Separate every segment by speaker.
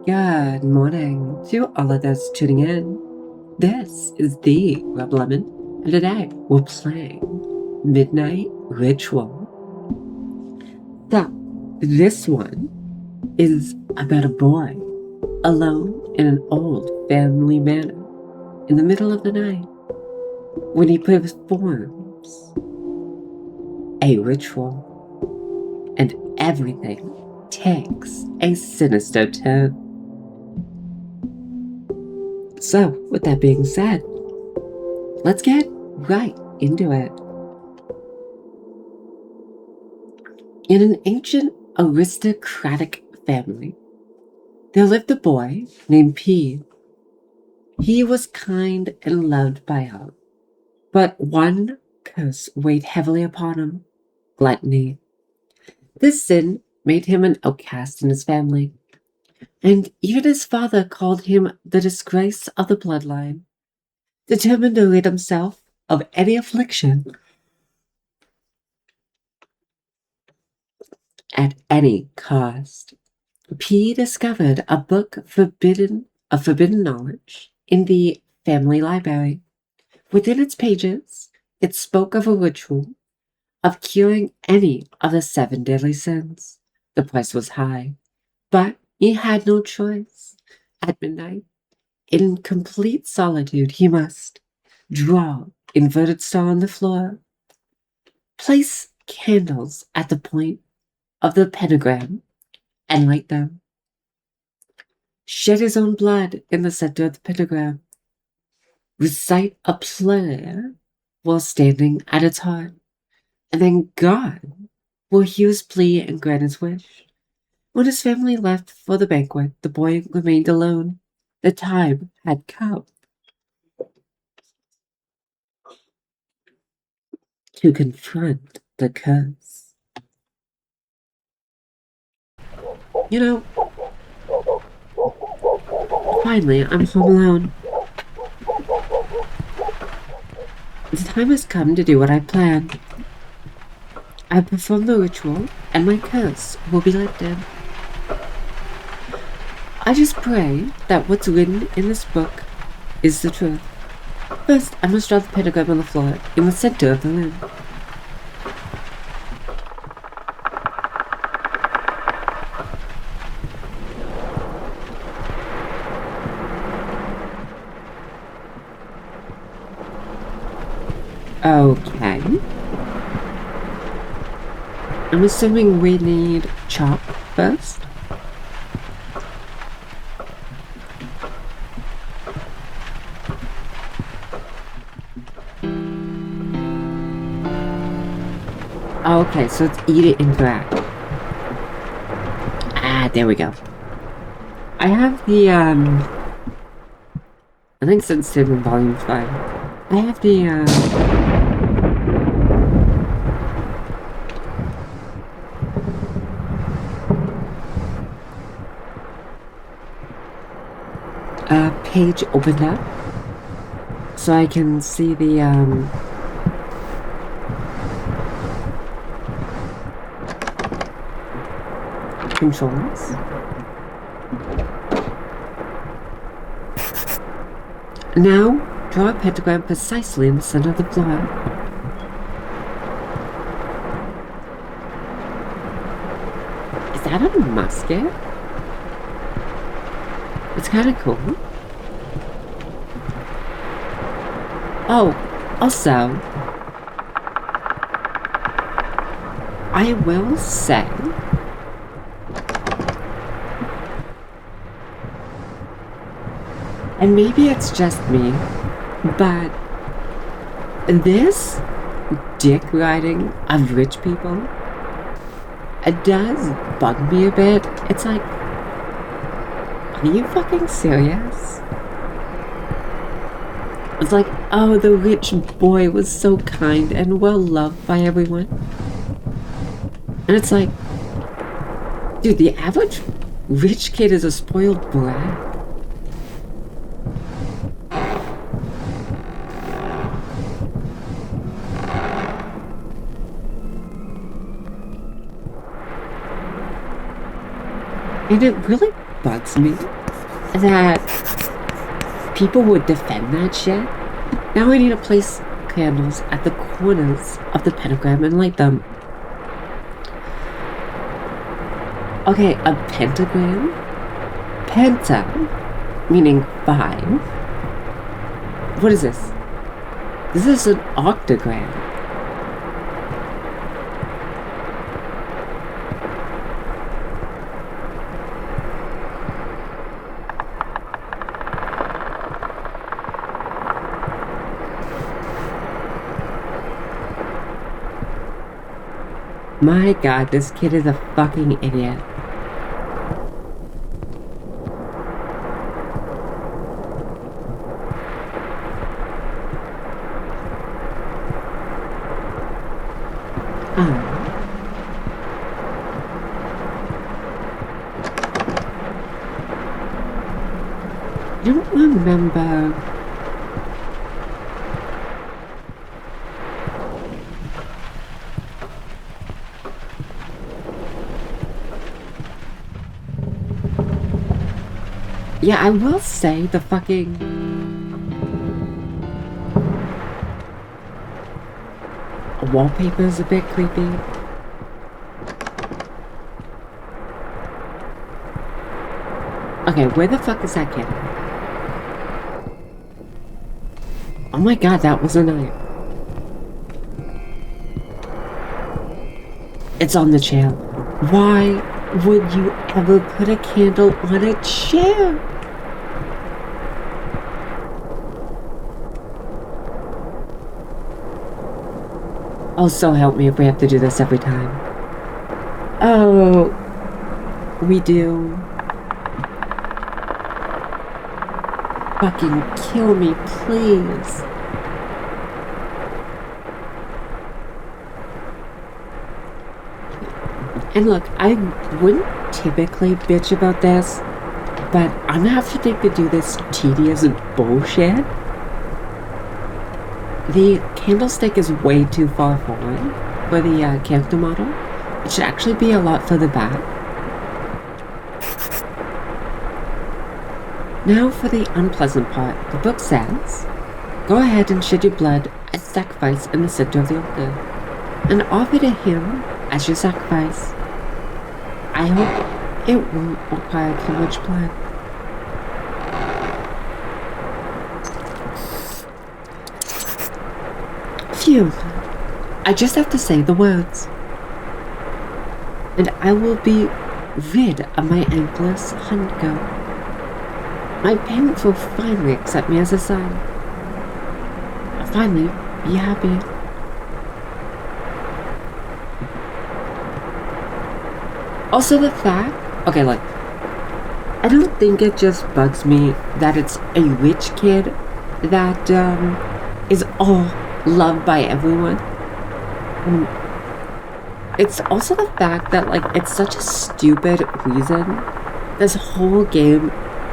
Speaker 1: Good morning to all of those tuning in. This is the Rub Lemon, and today we're playing Midnight Ritual. So, this one is about a boy alone in an old family manor in the middle of the night when he performs a ritual and everything takes a sinister turn. So, with that being said, let's get right into it. In an ancient aristocratic family, there lived a boy named P. He was kind and loved by all, but one curse weighed heavily upon him: gluttony. This sin made him an outcast in his family, and even his father called him the disgrace of the bloodline. Determined to rid himself of any affliction at any cost, P discovered a book of forbidden knowledge in the family library. Within its pages, it spoke of a ritual of curing any of the 7 deadly sins. The price was high, but he had no choice. At midnight, in complete solitude, he must draw inverted star on the floor, place candles at the point of the pentagram, and light them. Shed his own blood in the center of the pentagram. Recite a prayer while standing at its heart, and then God will hear his plea and grant his wish. When his family left for the banquet, the boy remained alone. The time had come to confront the curse. You know, finally, I'm home alone. The time has come to do what I planned. I perform the ritual, and my curse will be lifted. I just pray that what's written in this book is the truth. First, I must draw the pentagram on the floor in the center of the room. Okay. I'm assuming we need chalk first. Okay, so it's eat it and interact. Ah, there we go. I have the, I think sensitive and volume's fine. I have the, page opened up so I can see the, controls. Now, draw a pentagram precisely in the center of the floor. Is that a musket? It's kind of cool. Oh, also, I will say and maybe it's just me, but this dick riding of rich people, it does bug me a bit. It's like, are you fucking serious? It's like, oh, the rich boy was so kind and well loved by everyone. And it's like, dude, the average rich kid is a spoiled brat. And it really bugs me that people would defend that shit. Now I need to place candles at the corners of the pentagram and light them. Okay, a pentagram? Penta, meaning 5. What is this? This is an octagram. My god, this kid is a fucking idiot. I don't remember. Yeah, I will say the fucking... wallpaper is a bit creepy. Okay, where the fuck is that kid? Oh my god, that was a knife. It's on the chair. Why would you ever put a candle on a chair? Oh, so help me if we have to do this every time. Oh, we do. Fucking kill me, please. And look, I wouldn't typically bitch about this, but I'm gonna have to think to do this tedious bullshit. The candlestick is way too far forward for the character model. It should actually be a lot further back. Now for the unpleasant part. The book says, go ahead and shed your blood as sacrifice in the center of the altar, and offer to him as your sacrifice. I hope it won't require too much blood. Phew. I just have to say the words. And I will be rid of my ankless hunger. My parents will finally accept me as a son. I'll finally be happy. Also the fact, okay, like, I don't think it just bugs me that it's a rich kid that is all loved by everyone. It's also the fact that, like, it's such a stupid reason this whole game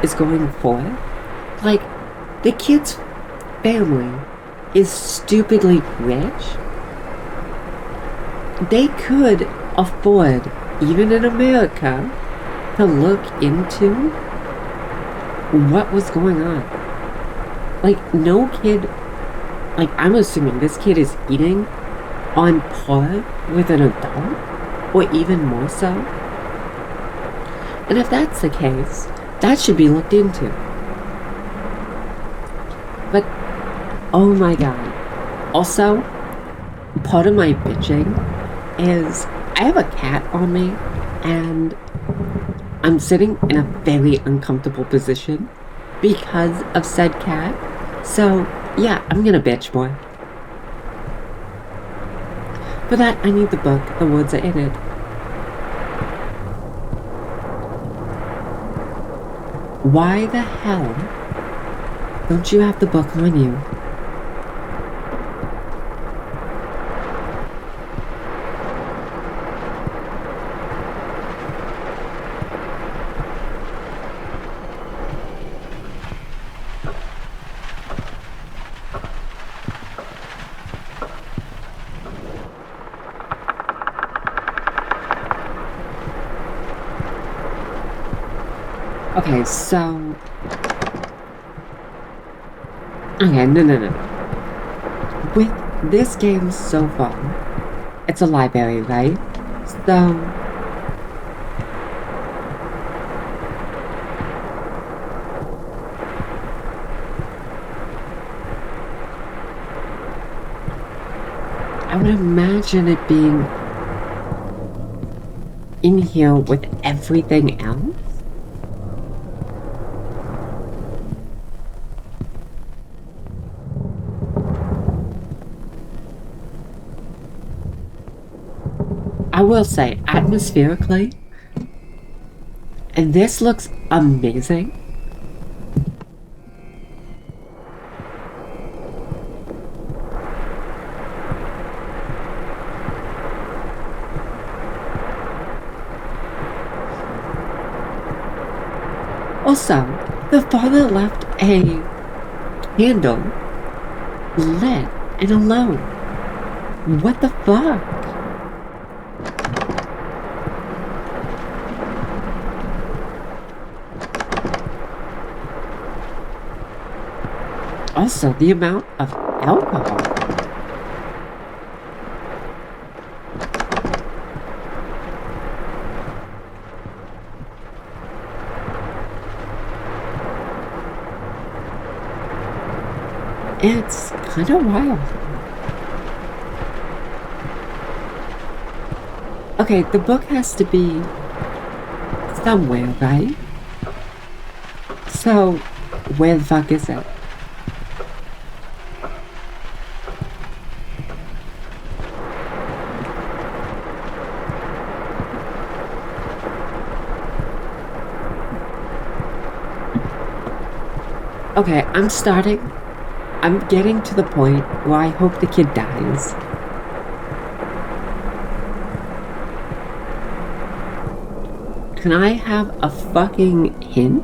Speaker 1: is going for. Like, the kid's family is stupidly rich. They could afford, even in America, to look into what was going on. Like, no kid, like, I'm assuming this kid is eating on par with an adult, or even more so. And if that's the case, that should be looked into. But, oh my god. Also, part of my bitching is I have a cat on me, and I'm sitting in a very uncomfortable position because of said cat. So, yeah, I'm gonna bitch more. For that, I need the book. The words are in it. Why the hell don't you have the book on you? Okay, so... Okay, no. With this game so far, it's a library, right? So... I would imagine it being in here with everything else. I will say, atmospherically, and this looks amazing. Also, the father left a candle lit and alone. What the fuck? Also, the amount of alcohol. It's kind of wild. Okay, the book has to be somewhere, right? So, where the fuck is it? Okay, I'm getting to the point where I hope the kid dies. Can I have a fucking hint?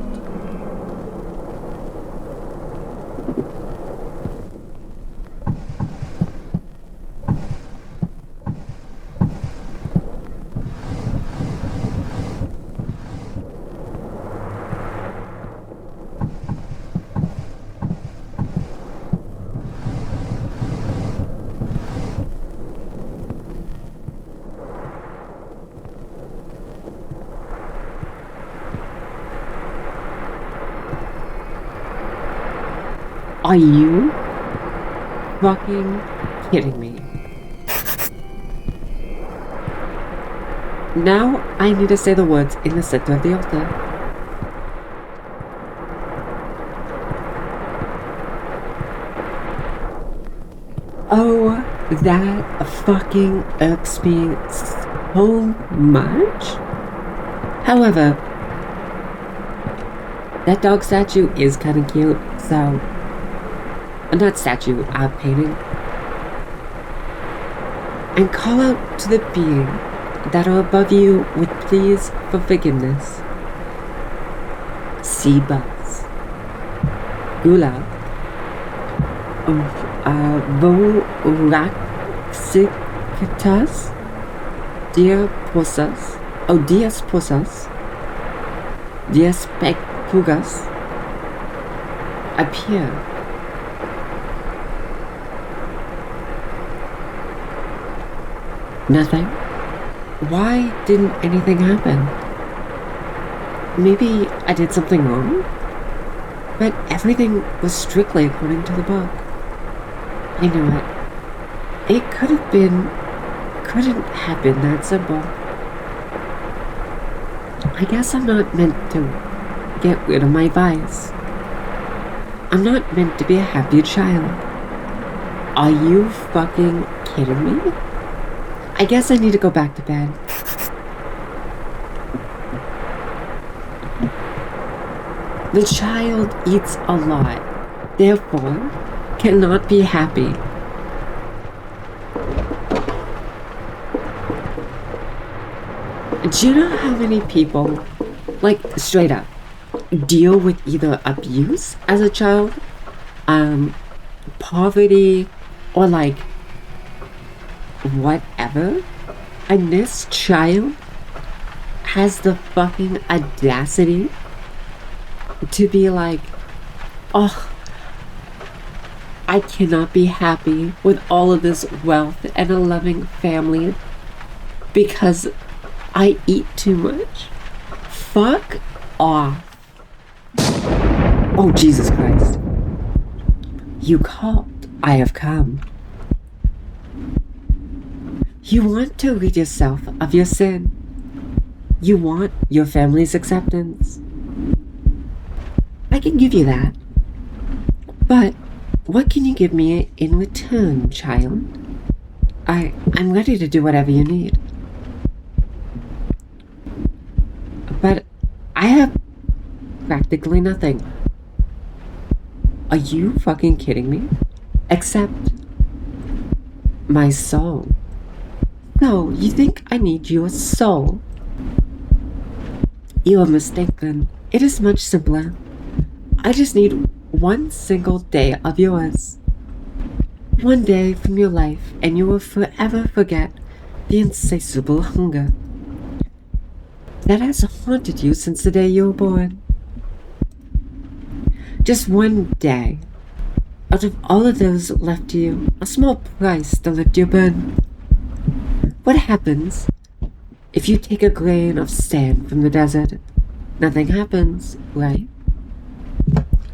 Speaker 1: Are you fucking kidding me? Now I need to say the words in the center of the altar. Oh, that fucking irks me so much. However, that dog statue is kind of cute, so... Not statue, painting. And call out to the being that are above you with pleas for forgiveness. Sea buzz. Gula. Voraxicatas. Diaposas. Oh, Diasposas. Diaspecpugas. Appear. Nothing? Why didn't anything happen? Maybe I did something wrong? But everything was strictly according to the book. You know what? It couldn't have been that simple. I guess I'm not meant to get rid of my vice. I'm not meant to be a happy child. Are you fucking kidding me? I guess I need to go back to bed. The child eats a lot, therefore cannot be happy. Do you know how many people, like straight up, deal with either abuse as a child, poverty, or like whatever, and this child has the fucking audacity to be like, oh, I cannot be happy with all of this wealth and a loving family because I eat too much. Fuck off. Oh, Jesus Christ. You called. I have come. You want to rid yourself of your sin. You want your family's acceptance. I can give you that. But what can you give me in return, child? I'm ready to do whatever you need. But I have practically nothing. Are you fucking kidding me? Except my soul. No, you think I need your soul? You are mistaken. It is much simpler. I just need one single day of yours. One day from your life, and you will forever forget the insatiable hunger that has haunted you since the day you were born. Just one day. Out of all of those left to you, a small price to lift your burden. What happens if you take a grain of sand from the desert? Nothing happens, right?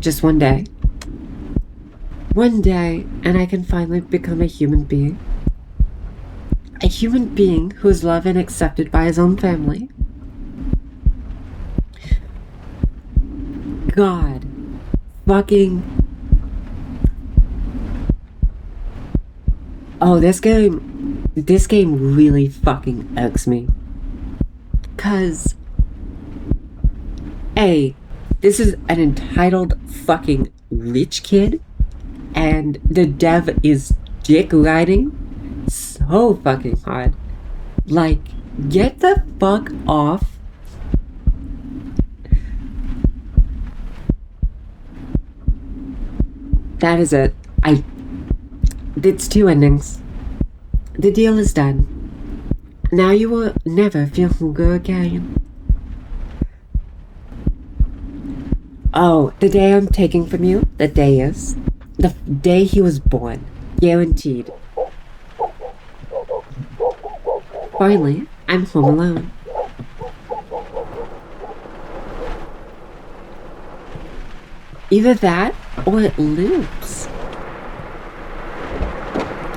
Speaker 1: Just one day. One day, and I can finally become a human being. A human being who is loved and accepted by his own family. God. Fucking. Oh, this game really fucking irks me. 'Cause A, this is an entitled fucking rich kid, and the dev is dick riding so fucking hard. Like, get the fuck off. That is it. It's 2 endings. The deal is done. Now you will never feel hunger again. Oh, the day I'm taking from you, the day is the day he was born. Guaranteed. Finally, I'm home alone. Either that, or it loops.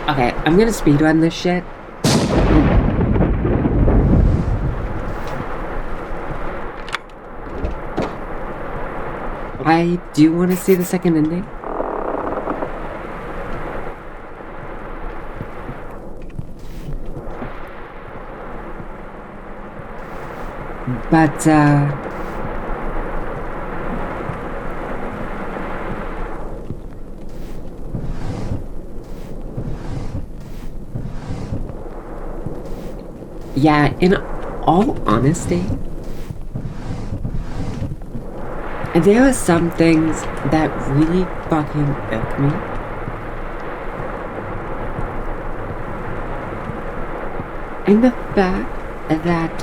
Speaker 1: Okay, I'm gonna speedrun this shit. I do want to see the second ending. But, yeah, in all honesty, there are some things that really fucking irk me. And the fact that,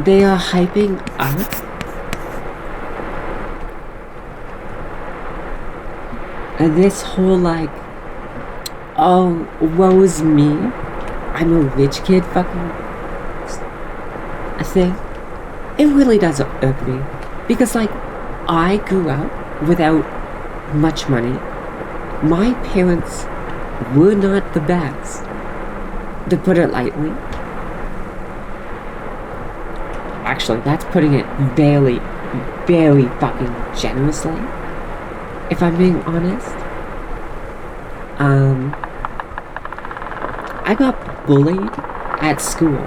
Speaker 1: they are hyping up this whole like, oh, woe is me, I'm a rich kid fucking thing. It really does irk me. Because like, I grew up without much money. My parents were not the best, to put it lightly. Actually, that's putting it very, very fucking generously, if I'm being honest. I got bullied at school.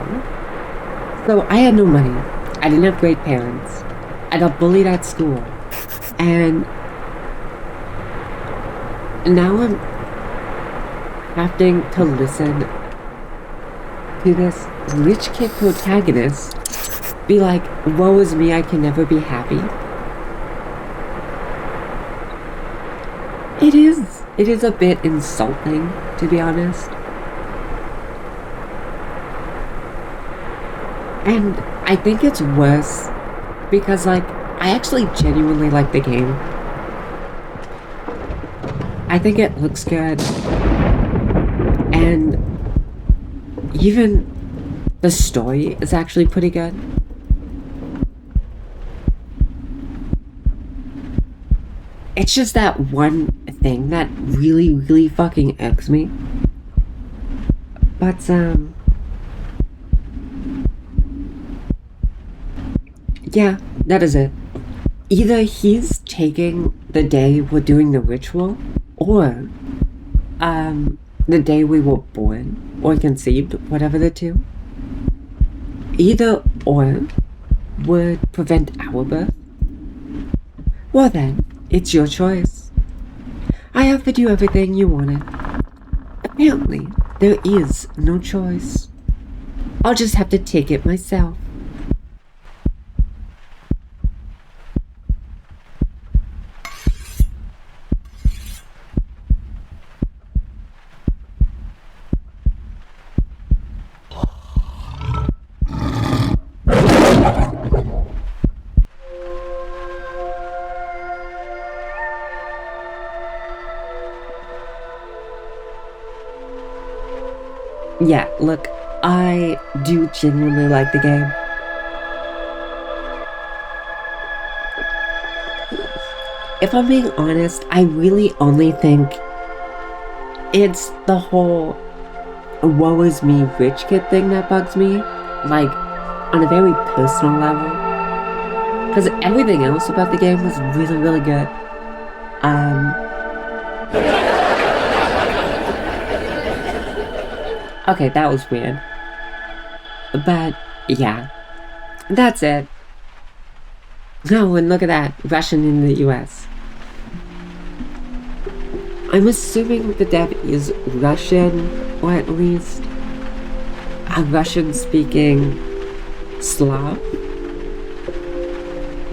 Speaker 1: So I had no money. I didn't have great parents. I got bullied at school. And now I'm having to listen to this rich kid protagonist be like, woe is me, I can never be happy. It is a bit insulting, to be honest. And I think it's worse because, like, I actually genuinely like the game. I think it looks good. And even the story is actually pretty good. It's just that one thing that really, really fucking irks me. But, yeah, that is it. Either he's taking the day we're doing the ritual, or, the day we were born, or conceived, whatever the two. Either or would prevent our birth. Well then, it's your choice. I offered you everything you wanted. Apparently, there is no choice. I'll just have to take it myself. Yeah, look, I do genuinely like the game. If I'm being honest, I really only think it's the whole woe is me rich kid thing that bugs me, like, on a very personal level. Because everything else about the game was really, really good. Okay, that was weird. But, yeah. That's it. Oh, and look at that. Russian in the US. I'm assuming the dev is Russian, or at least a Russian-speaking Slav.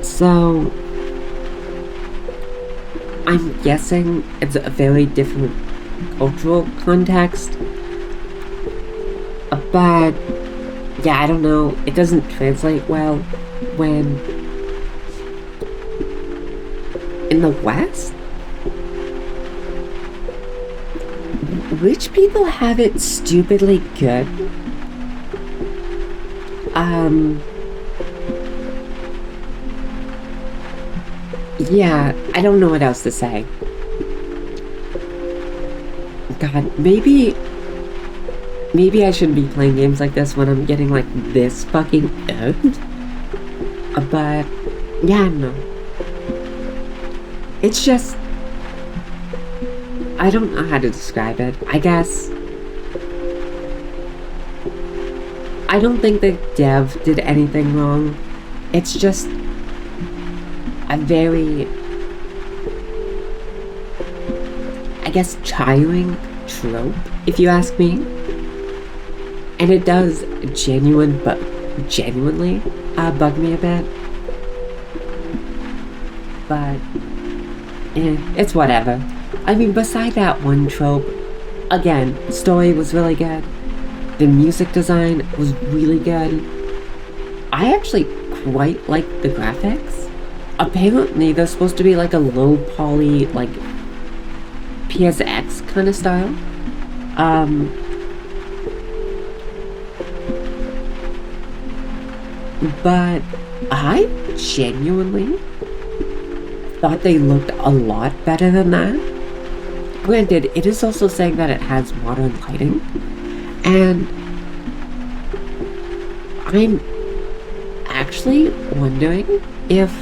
Speaker 1: So, I'm guessing it's a very different cultural context. But, yeah, I don't know. It doesn't translate well when in the West, rich people have it stupidly good. Yeah, I don't know what else to say. God, maybe I shouldn't be playing games like this when I'm getting, like, this fucking irked. But, yeah, no. It's just, I don't know how to describe it. I guess, I don't think the dev did anything wrong. It's just a very, I guess, tiring trope, if you ask me. And it does genuinely bug me a bit. But, it's whatever. I mean, beside that one trope, again, story was really good. The music design was really good. I actually quite like the graphics. Apparently, they're supposed to be like a low poly, like, PSX kind of style. But I genuinely thought they looked a lot better than that. Granted, it is also saying that it has modern lighting, and I'm actually wondering if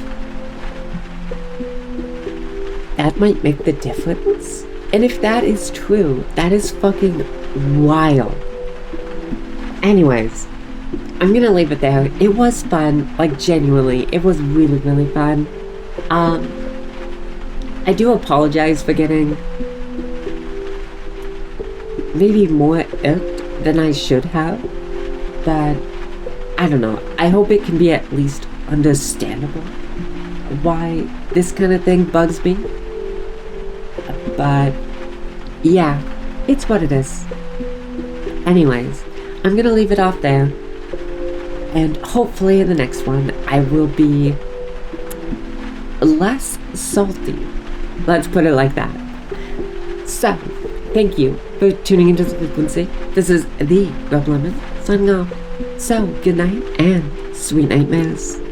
Speaker 1: that might make the difference. And if that is true, that is fucking wild. Anyways, I'm gonna leave it there. It was fun, like, genuinely, it was really, really fun. I do apologize for getting maybe more irked than I should have, but I don't know. I hope it can be at least understandable why this kind of thing bugs me. But yeah, it's what it is. Anyways, I'm gonna leave it off there. And hopefully in the next one, I will be less salty. Let's put it like that. So, thank you for tuning into the frequency. This is the Rub Lemon signing off. So, good night and sweet nightmares.